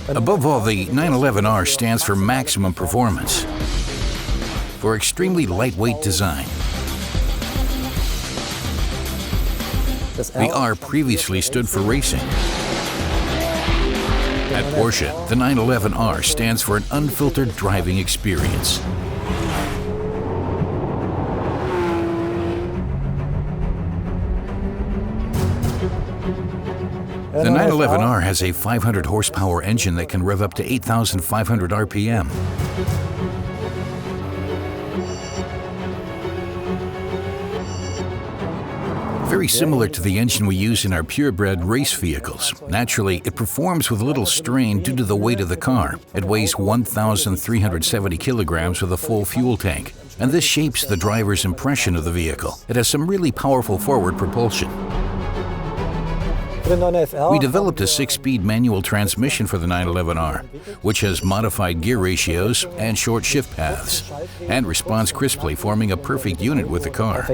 Above all, the 911R stands for maximum performance, for extremely lightweight design. The R previously stood for racing. At Porsche, the 911R stands for an unfiltered driving experience. The 911R has a 500 horsepower engine that can rev up to 8,500 RPM. Very similar to the engine we use in our purebred race vehicles. Naturally, it performs with little strain due to the weight of the car. It weighs 1,370 kilograms with a full fuel tank, and this shapes the driver's impression of the vehicle. It has some really powerful forward propulsion. We developed a 6-speed manual transmission for the 911R, which has modified gear ratios and short shift paths, and responds crisply, forming a perfect unit with the car.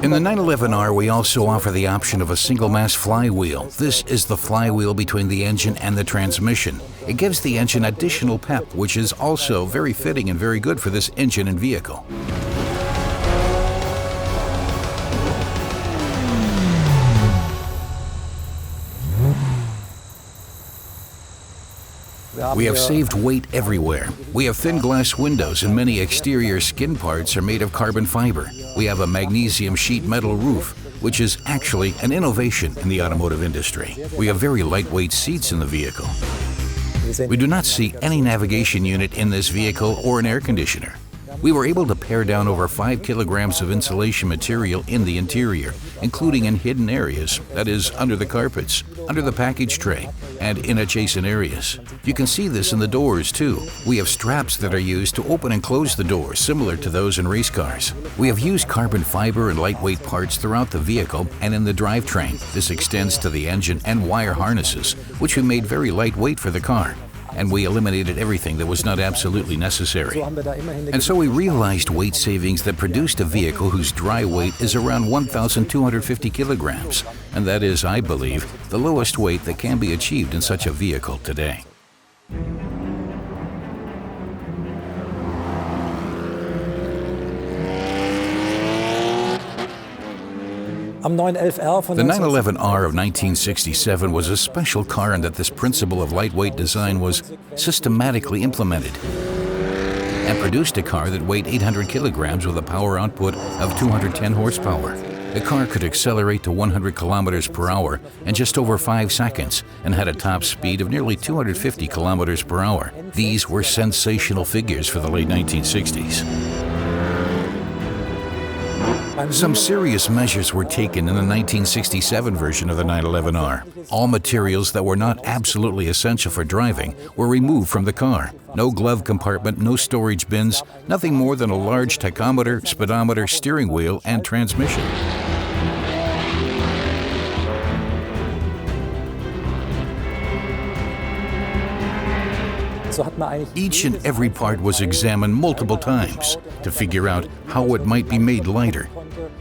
In the 911R, we also offer the option of a single-mass flywheel. This is the flywheel between the engine and the transmission. It gives the engine additional pep, which is also very fitting and very good for this engine and vehicle. We have saved weight everywhere. We have thin glass windows and many exterior skin parts are made of carbon fiber. We have a magnesium sheet metal roof, which is actually an innovation in the automotive industry. We have very lightweight seats in the vehicle. We do not see any navigation unit in this vehicle or an air conditioner. We were able to pare down over 5 kilograms of insulation material in the interior, including in hidden areas, that is, under the carpets, under the package tray, and in adjacent areas. You can see this in the doors, too. We have straps that are used to open and close the doors, similar to those in race cars. We have used carbon fiber and lightweight parts throughout the vehicle and in the drivetrain. This extends to the engine and wire harnesses, which we made very lightweight for the car. And we eliminated everything that was not absolutely necessary. And so we realized weight savings that produced a vehicle whose dry weight is around 1,250 kilograms. And that is, I believe, the lowest weight that can be achieved in such a vehicle today. The 911R of 1967 was a special car in that this principle of lightweight design was systematically implemented and produced a car that weighed 800 kilograms with a power output of 210 horsepower. The car could accelerate to 100 kilometers per hour in just over 5 seconds and had a top speed of nearly 250 kilometers per hour. These were sensational figures for the late 1960s. Some serious measures were taken in the 1967 version of the 911R. All materials that were not absolutely essential for driving were removed from the car. No glove compartment, no storage bins, nothing more than a large tachometer, speedometer, steering wheel, and transmission. Each and every part was examined multiple times to figure out how it might be made lighter.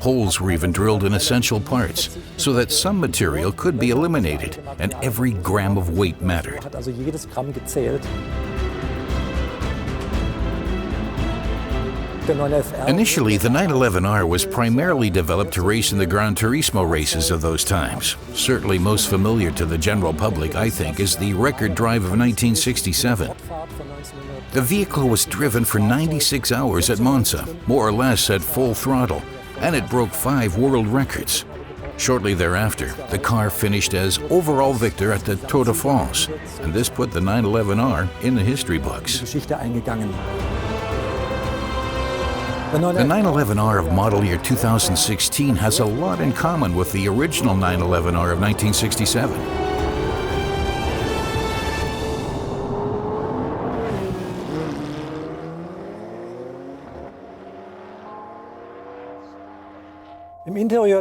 Holes were even drilled in essential parts so that some material could be eliminated and every gram of weight mattered. Initially, the 911R was primarily developed to race in the Gran Turismo races of those times. Certainly most familiar to the general public, I think, is the record drive of 1967. The vehicle was driven for 96 hours at Monza, more or less at full throttle, and it broke 5 world records. Shortly thereafter, the car finished as overall victor at the Tour de France, and this put the 911R in the history books. The 911R of model year 2016 has a lot in common with the original 911R of 1967.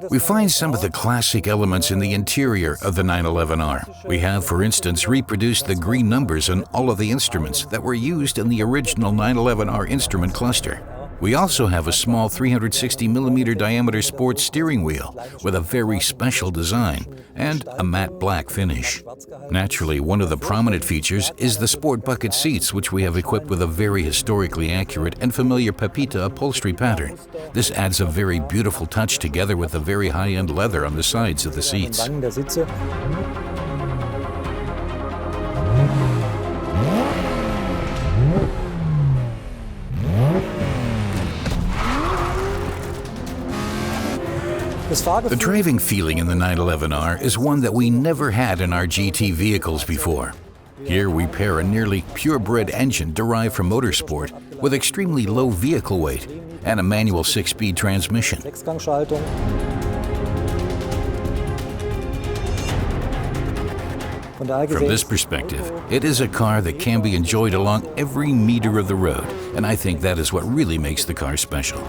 We find some of the classic elements in the interior of the 911R. We have, for instance, reproduced the green numbers on all of the instruments that were used in the original 911R instrument cluster. We also have a small 360mm diameter sports steering wheel with a very special design and a matte black finish. Naturally, one of the prominent features is the sport bucket seats, which we have equipped with a very historically accurate and familiar Pepita upholstery pattern. This adds a very beautiful touch together with the very high-end leather on the sides of the seats. The driving feeling in the 911R is one that we never had in our GT vehicles before. Here we pair a nearly purebred engine derived from motorsport with extremely low vehicle weight and a manual 6-speed transmission. From this perspective, it is a car that can be enjoyed along every meter of the road, and I think that is what really makes the car special.